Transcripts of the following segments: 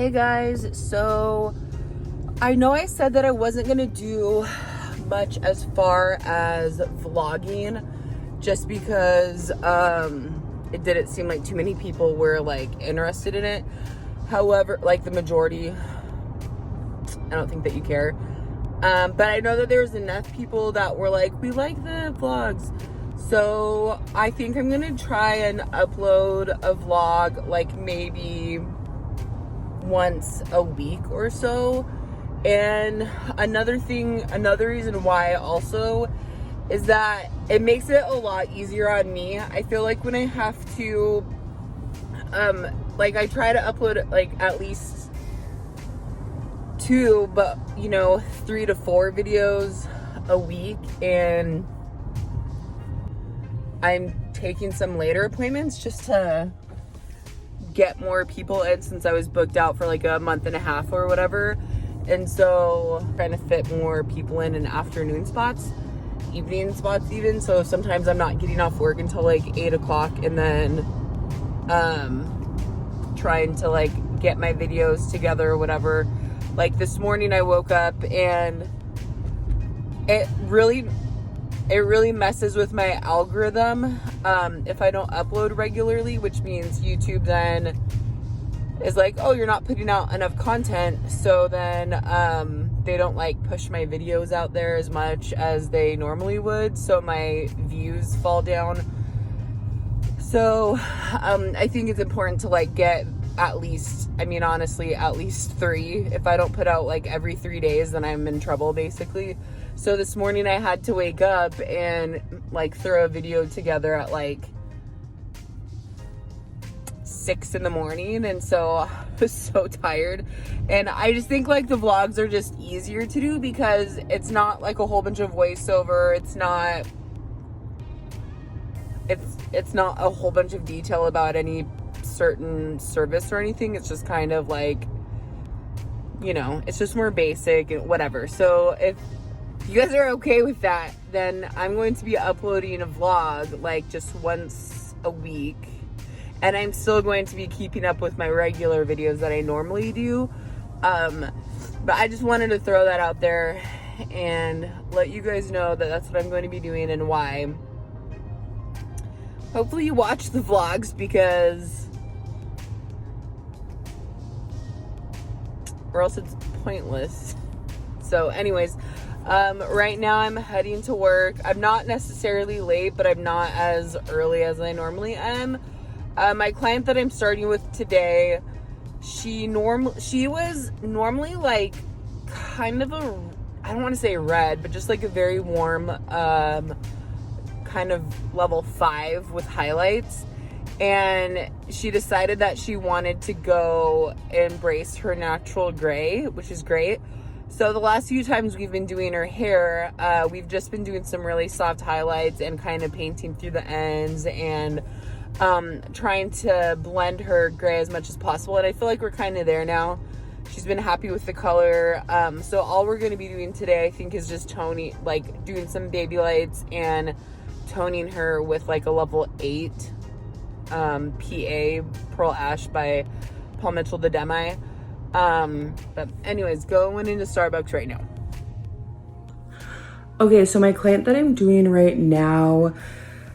Hey guys, so I know I said that I wasn't gonna do much as far as vlogging just because it didn't seem like too many people were like interested in it. However, like the majority, I don't think that you care. But I know that there's enough people that were like, we like the vlogs. So I think I'm gonna try and upload a vlog like maybe once a week or so. And another reason why also is that it makes it a lot easier on me. I feel like when I have to like I try to upload like at least 2, but 3 to 4 videos a week, and I'm taking some later appointments just to get more people in since I was booked out for like a month and a half or whatever. And so trying to fit more people in afternoon spots, evening spots even. So sometimes I'm not getting off work until like 8 o'clock, and then trying to like get my videos together or whatever. Like this morning I woke up and it really messes with my algorithm if I don't upload regularly, which means YouTube then is like, oh, you're not putting out enough content, so then they don't like push my videos out there as much as they normally would, so my views fall down. So I think it's important to like get at least, honestly, at least 3. If I don't put out like every 3 days, then I'm in trouble basically. So this morning I had to wake up and like throw a video together at like 6 in the morning, and so I was so tired. And I just think like the vlogs are just easier to do because it's not like a whole bunch of voiceover. It's not a whole bunch of detail about any certain service or anything. It's just kind of like, it's just more basic and whatever. So if you guys are okay with that, then I'm going to be uploading a vlog like just once a week, and I'm still going to be keeping up with my regular videos that I normally do. But I just wanted to throw that out there and let you guys know that that's what I'm going to be doing and why. Hopefully you watch the vlogs, because or else it's pointless. So anyways, right now I'm heading to work. I'm not necessarily late, but I'm not as early as I normally am. My client that I'm starting with today, she was normally like kind of a, I don't want to say red, but just like a very warm kind of level 5 with highlights. And she decided that she wanted to go embrace her natural gray, which is great. So the last few times we've been doing her hair, we've just been doing some really soft highlights and kind of painting through the ends and trying to blend her gray as much as possible. And I feel like we're kind of there now. She's been happy with the color. So all we're going to be doing today, I think, is just toning, like doing some baby lights and toning her with like a level 8 PA Pearl Ash by Paul Mitchell the Demi. But anyways, going into Starbucks right now. Okay, so my client that I'm doing right now,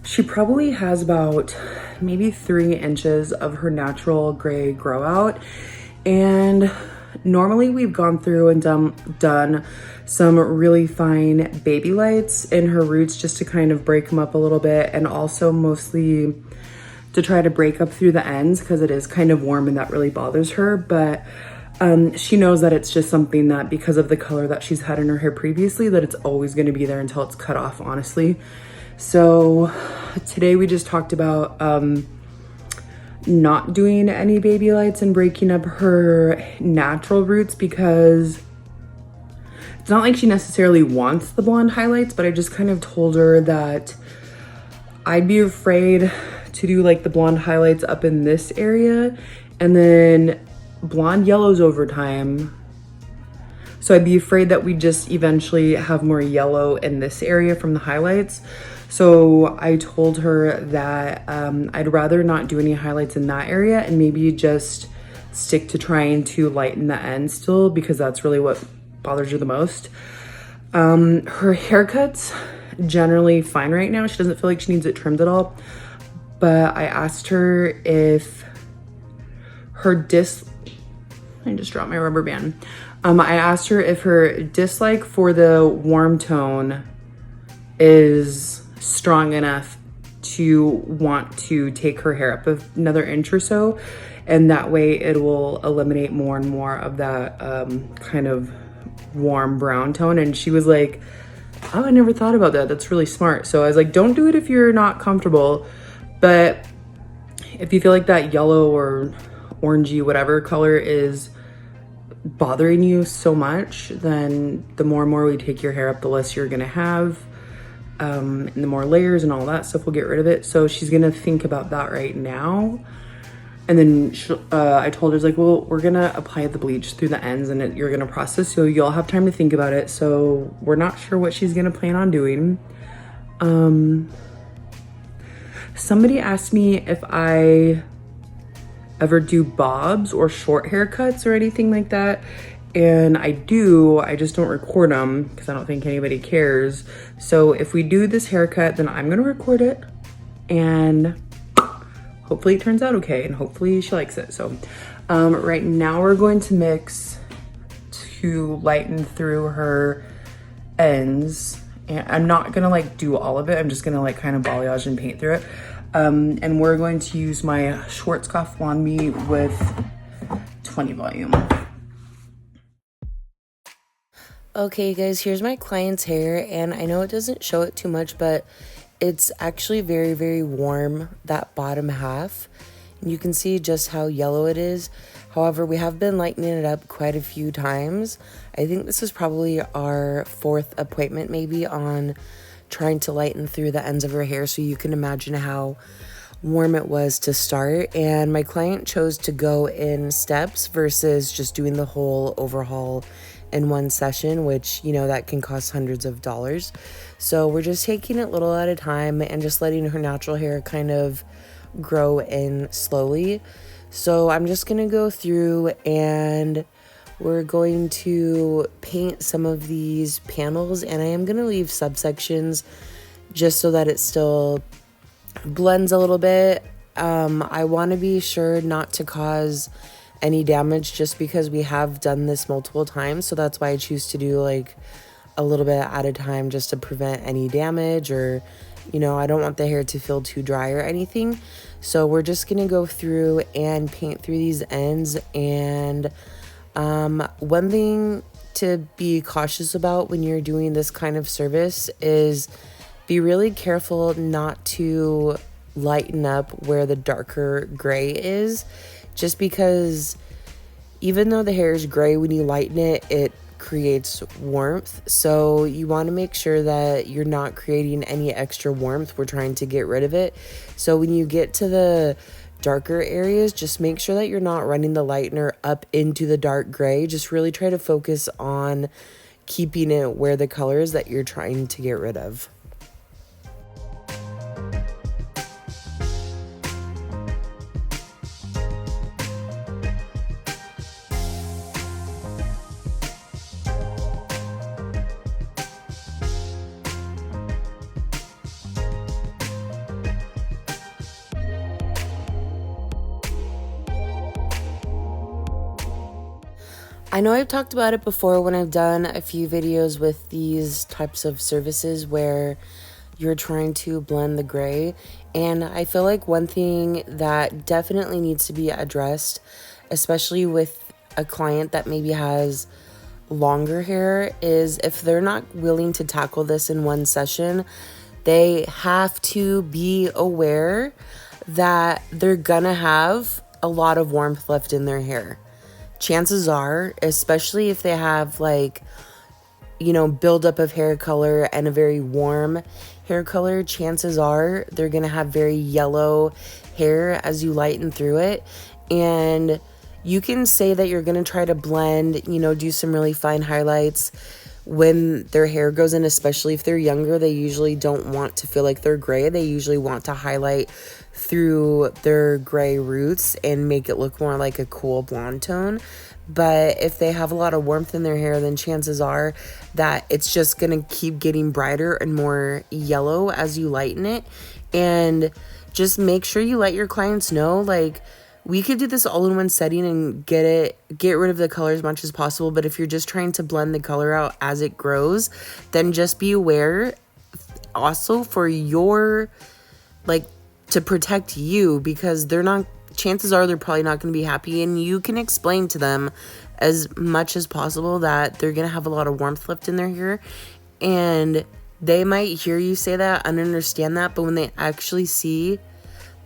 she probably has about maybe 3 inches of her natural gray grow out. And normally we've gone through and done some really fine baby lights in her roots just to kind of break them up a little bit, and also mostly to try to break up through the ends because it is kind of warm and that really bothers her. But she knows that it's just something that, because of the color that she's had in her hair previously, that it's always going to be there until it's cut off, honestly. So today we just talked about not doing any baby lights and breaking up her natural roots, because it's not like she necessarily wants the blonde highlights, but I just kind of told her that I'd be afraid to do like the blonde highlights up in this area and then blonde yellows over time. So I'd be afraid that we just eventually have more yellow in this area from the highlights. So I told her that I'd rather not do any highlights in that area and maybe just stick to trying to lighten the ends still, because that's really what bothers her the most. Her haircut's generally fine right now. She doesn't feel like she needs it trimmed at all. But I asked her if her I just dropped my rubber band. I asked her if her dislike for the warm tone is strong enough to want to take her hair up another inch or so, and that way it will eliminate more and more of that kind of warm brown tone. And she was like, oh, I never thought about that. That's really smart. So I was like, don't do it if you're not comfortable, but if you feel like that yellow or orangey whatever color is bothering you so much, then the more and more we take your hair up, the less you're gonna have, and the more layers and all that stuff will get rid of it. So she's gonna think about that right now. And then I told her, like, well, we're gonna apply the bleach through the ends and you're gonna process, so you'll have time to think about it. So we're not sure what she's gonna plan on doing. Somebody asked me if I ever do bobs or short haircuts or anything like that. And I do, I just don't record them because I don't think anybody cares. So if we do this haircut, then I'm gonna record it and hopefully it turns out okay and hopefully she likes it. So right now we're going to mix to lighten through her ends. And I'm not gonna like do all of it. I'm just gonna like kind of balayage and paint through it. And we're going to use my Schwarzkopf Blonde Me with 20 volume. Okay guys, here's my client's hair, and I know it doesn't show it too much, but it's actually very, very warm, that bottom half. And you can see just how yellow it is. However, we have been lightening it up quite a few times. I think this is probably our 4th appointment maybe on trying to lighten through the ends of her hair, so you can imagine how warm it was to start. And my client chose to go in steps versus just doing the whole overhaul in one session, which, you know, that can cost hundreds of dollars. So we're just taking it little at a time and just letting her natural hair kind of grow in slowly. So I'm just gonna go through and we're going to paint some of these panels, and I am going to leave subsections just so that it still blends a little bit. I want to be sure not to cause any damage just because we have done this multiple times. So that's why I choose to do like a little bit at a time just to prevent any damage, or, you know, I don't want the hair to feel too dry or anything. So we're just going to go through and paint through these ends. And one thing to be cautious about when you're doing this kind of service is be really careful not to lighten up where the darker gray is, just because even though the hair is gray, when you lighten it, it creates warmth. So you want to make sure that you're not creating any extra warmth. We're trying to get rid of it. So when you get to the darker areas, just make sure that you're not running the lightener up into the dark gray. Just really try to focus on keeping it where the color is that you're trying to get rid of. I know I've talked about it before when I've done a few videos with these types of services where you're trying to blend the gray, and I feel like one thing that definitely needs to be addressed, especially with a client that maybe has longer hair, is if they're not willing to tackle this in one session, they have to be aware that they're gonna have a lot of warmth left in their hair. Chances are, especially if they have like, you know, buildup of hair color and a very warm hair color, chances are they're going to have very yellow hair as you lighten through it. And you can say that you're going to try to blend, you know, do some really fine highlights when their hair goes in, especially if they're younger, they usually don't want to feel like they're gray. They usually want to highlight through their gray roots and make it look more like a cool blonde tone. But if they have a lot of warmth in their hair, then chances are that it's just going to keep getting brighter and more yellow as you lighten it. And just make sure you let your clients know, like, we could do this all in one setting and get rid of the color as much as possible. But if you're just trying to blend the color out as it grows, then just be aware also for your, like, to protect you, because chances are they're probably not going to be happy. And you can explain to them as much as possible that they're going to have a lot of warmth left in their hair. And they might hear you say that and understand that, but when they actually see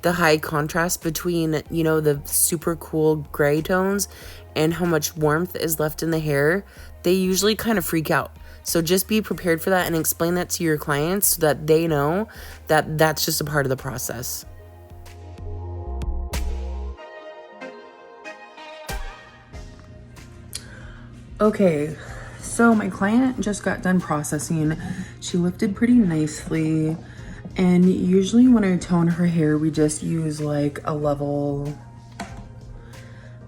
the high contrast between, you know, the super cool gray tones and how much warmth is left in the hair, they usually kind of freak out. So just be prepared for that and explain that to your clients so that they know that that's just a part of the process. Okay, so my client just got done processing. She lifted pretty nicely. And usually when I tone her hair, we just use like a level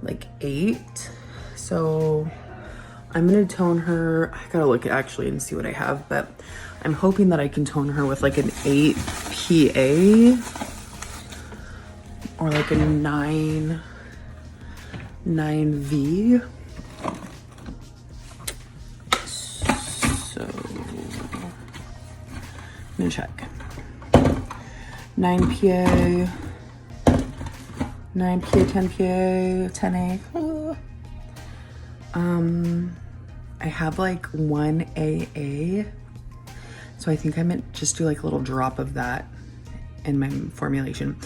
like 8. So I'm gonna tone her. I gotta look actually and see what I have, but I'm hoping that I can tone her with like an 8 PA or like a 9V. So I'm gonna check. 9PA, 9PA, 10PA, 10A. I have like 1AA. So I think I meant just do like a little drop of that in my formulation.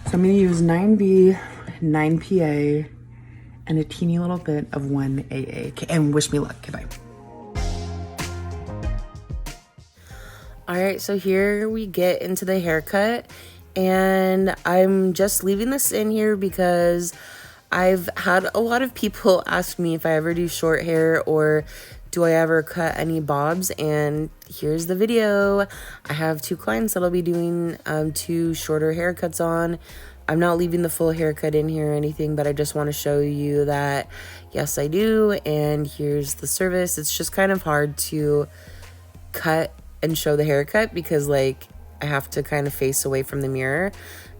So I'm gonna use 9B, 9PA, and a teeny little bit of 1AA. Okay, and wish me luck. Goodbye. All right, so here we get into the haircut, and I'm just leaving this in here because I've had a lot of people ask me if I ever do short hair or do I ever cut any bobs, and here's the video. I have 2 clients that'll be doing 2 shorter haircuts on. I'm not leaving the full haircut in here or anything, but I just want to show you that yes, I do, and here's the service. It's just kind of hard to cut and show the haircut because like I have to kind of face away from the mirror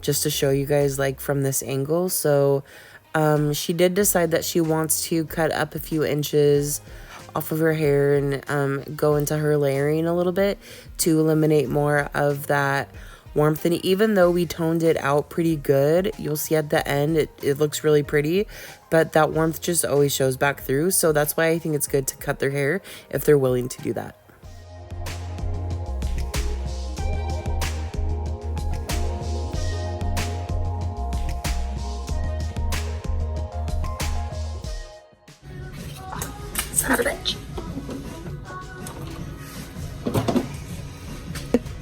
just to show you guys like from this angle. So she did decide that she wants to cut up a few inches off of her hair and go into her layering a little bit to eliminate more of that warmth. And even though we toned it out pretty good, you'll see at the end it looks really pretty, but that warmth just always shows back through. So that's why I think it's good to cut their hair if they're willing to do that. Son of a bitch.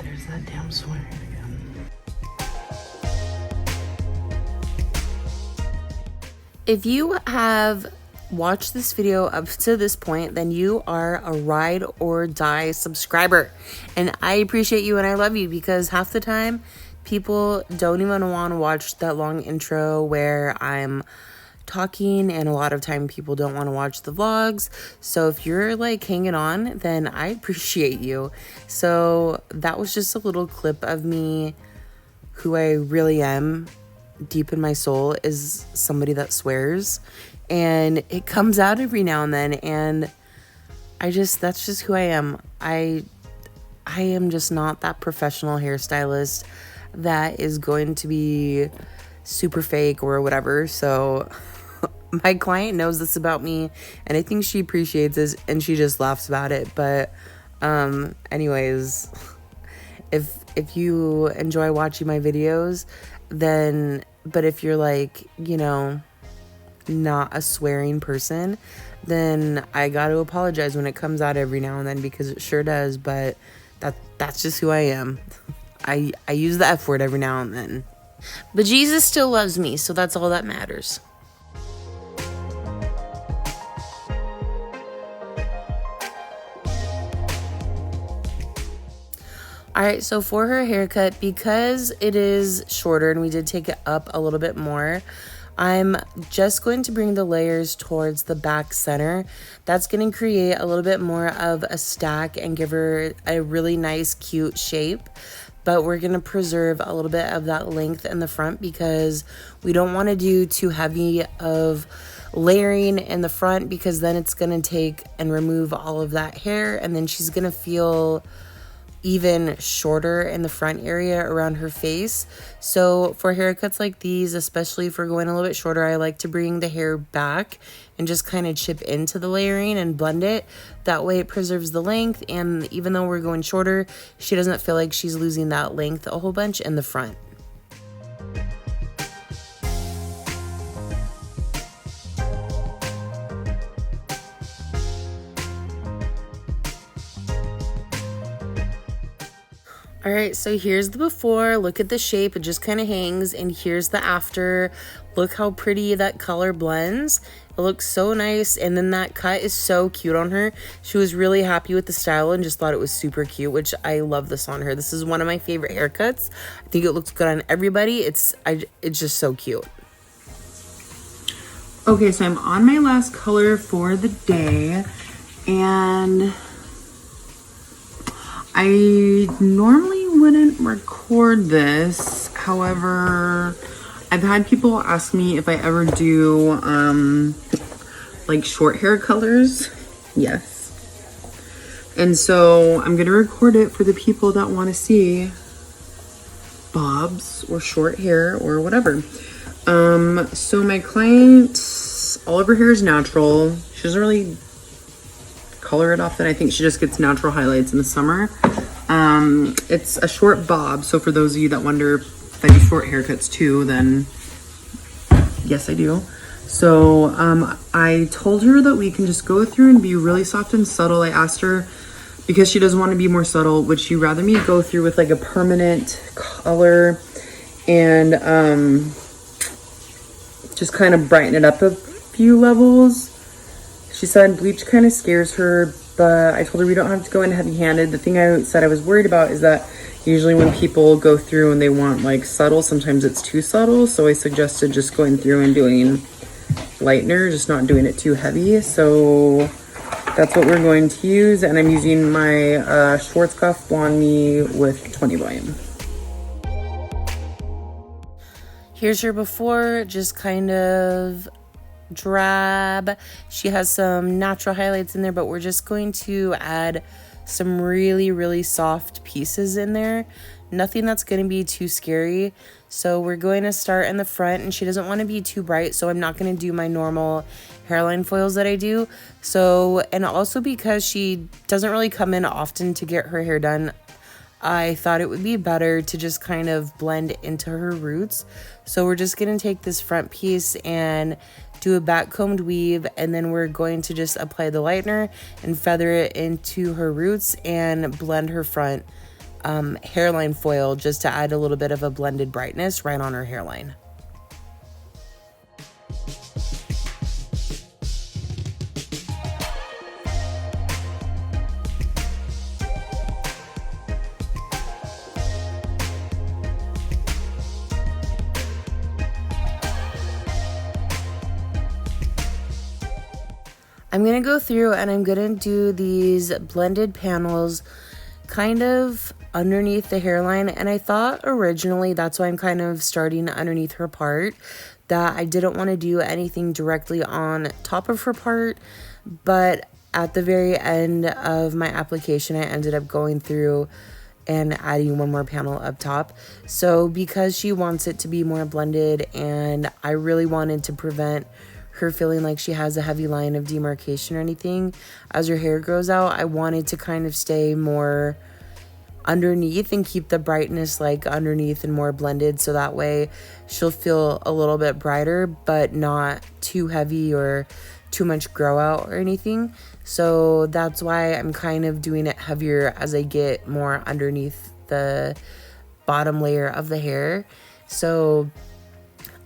There's that damn swearing again. If you have watched this video up to this point, then you are a ride or die subscriber. And I appreciate you and I love you, because half the time people don't even want to watch that long intro where I'm talking, and a lot of time people don't want to watch the vlogs. So if you're like hanging on, then I appreciate you. So that was just a little clip of me, who I really am deep in my soul is somebody that swears, and it comes out every now and then, and that's just who I am. I am just not that professional hairstylist that is going to be super fake or whatever. So my client knows this about me, and I think she appreciates this, and she just laughs about it. But anyways, if you enjoy watching my videos, then, but if you're like, you know, not a swearing person, then I got to apologize when it comes out every now and then, because it sure does. But that's just who I am. I use the F word every now and then. But Jesus still loves me, so that's all that matters. All right, so for her haircut, because it is shorter and we did take it up a little bit more, I'm just going to bring the layers towards the back center. That's going to create a little bit more of a stack and give her a really nice, cute shape. But we're going to preserve a little bit of that length in the front because we don't want to do too heavy of layering in the front, because then it's going to take and remove all of that hair, and then she's going to feel even shorter in the front area around her face. So for haircuts like these, especially if we're going a little bit shorter, I like to bring the hair back and just kind of chip into the layering and blend it. That way it preserves the length, and even though we're going shorter, she doesn't feel like she's losing that length a whole bunch in the front. All right, so here's the before. Look at the shape, it just kind of hangs, and here's the after. Look how pretty that color blends. It looks so nice, and then that cut is so cute on her. She was really happy with the style and just thought it was super cute, which I love this on her. This is one of my favorite haircuts. I think it looks good on everybody. It's just so cute. Okay, so I'm on my last color for the day, and I normally wouldn't record this. However, I've had people ask me if I ever do like short hair colors. Yes. And so I'm gonna record it for the people that want to see bobs or short hair or whatever. So my client, all of her hair is natural. She doesn't really color it often. I think she just gets natural highlights in the summer. It's a short bob, so for those of you that wonder if I do short haircuts too, then yes, I do. So I told her that we can just go through and be really soft and subtle. I asked her, because she doesn't want to be more subtle, would she rather me go through with like a permanent color and just kind of brighten it up a few levels. She said bleach kind of scares her, but I told her we don't have to go in heavy-handed. The thing I said I was worried about is that usually when people go through and they want like subtle, sometimes it's too subtle. So I suggested just going through and doing lightener, just not doing it too heavy. So that's what we're going to use. And I'm using my Schwarzkopf Blonde Me with 20 volume. Here's her before, just kind of drab. She has some natural highlights in there, but we're just going to add some really, really soft pieces in there. Nothing that's going to be too scary. So we're going to start in the front, and she doesn't want to be too bright, so I'm not going to do my normal hairline foils that I do. So, and also because she doesn't really come in often to get her hair done, I thought it would be better to just kind of blend into her roots. So we're just going to take this front piece and do a back combed weave, and then we're going to just apply the lightener and feather it into her roots and blend her front hairline foil just to add a little bit of a blended brightness right on her hairline. I'm going to go through and I'm going to do these blended panels kind of underneath the hairline. And I thought originally that's why I'm kind of starting underneath her part, that I didn't want to do anything directly on top of her part. But at the very end of my application, I ended up going through and adding one more panel up top. So because she wants it to be more blended, and I really wanted to prevent her feeling like she has a heavy line of demarcation or anything as her hair grows out, I wanted to kind of stay more underneath and keep the brightness like underneath and more blended, so that way she'll feel a little bit brighter but not too heavy or too much grow out or anything. So that's why I'm kind of doing it heavier as I get more underneath the bottom layer of the hair. So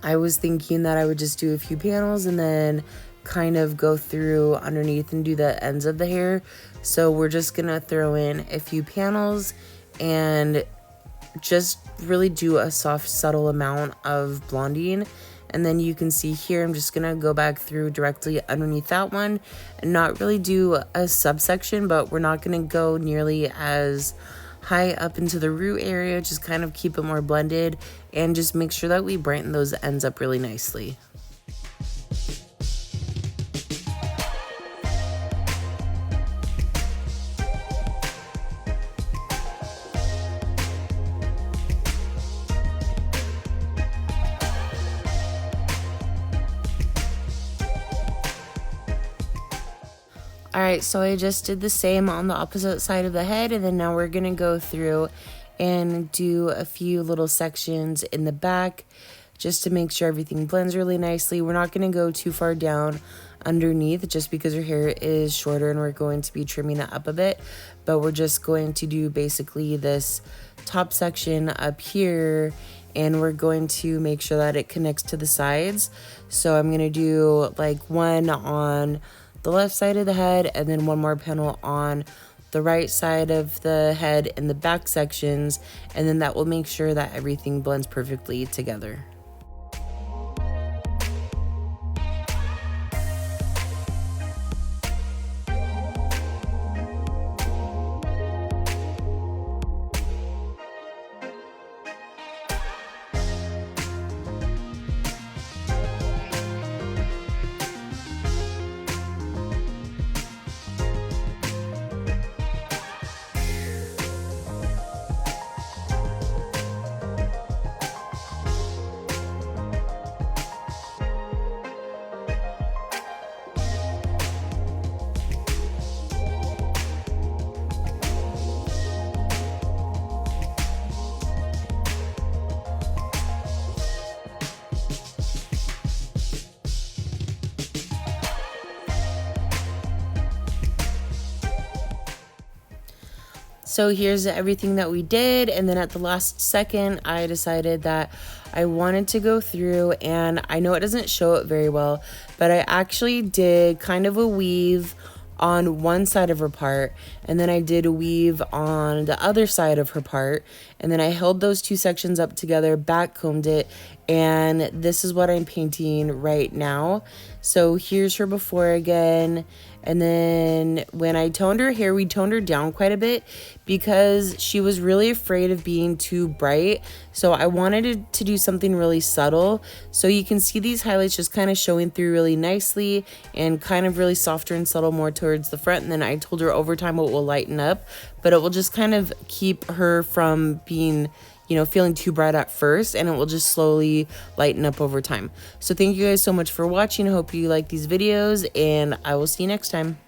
I was thinking that I would just do a few panels and then kind of go through underneath and do the ends of the hair. So we're just gonna throw in a few panels and just really do a soft, subtle amount of blonding. And then you can see here, I'm just gonna go back through directly underneath that one and not really do a subsection, but we're not gonna go nearly as high up into the root area, just kind of keep it more blended and just make sure that we brighten those ends up really nicely. All right, so I just did the same on the opposite side of the head, and then now we're gonna go through and do a few little sections in the back just to make sure everything blends really nicely. We're not gonna go too far down underneath just because her hair is shorter and we're going to be trimming it up a bit, but we're just going to do basically this top section up here, and we're going to make sure that it connects to the sides. So I'm gonna do like one on the left side of the head and then one more panel on the right side of the head in the back sections, and then that will make sure that everything blends perfectly together. So here's everything that we did, and then at the last second I decided that I wanted to go through, and I know it doesn't show it very well, but I actually did kind of a weave on one side of her part, and then I did a weave on the other side of her part, and then I held those two sections up together, back combed it, and this is what I'm painting right now. So here's her before again. And then when I toned her hair, we toned her down quite a bit because she was really afraid of being too bright. So I wanted to do something really subtle. So you can see these highlights just kind of showing through really nicely and kind of really softer and subtle more towards the front. And then I told her over time it will lighten up, but it will just kind of keep her from being, you know, feeling too bright at first, and it will just slowly lighten up over time. So thank you guys so much for watching. I hope you like these videos, and I will see you next time.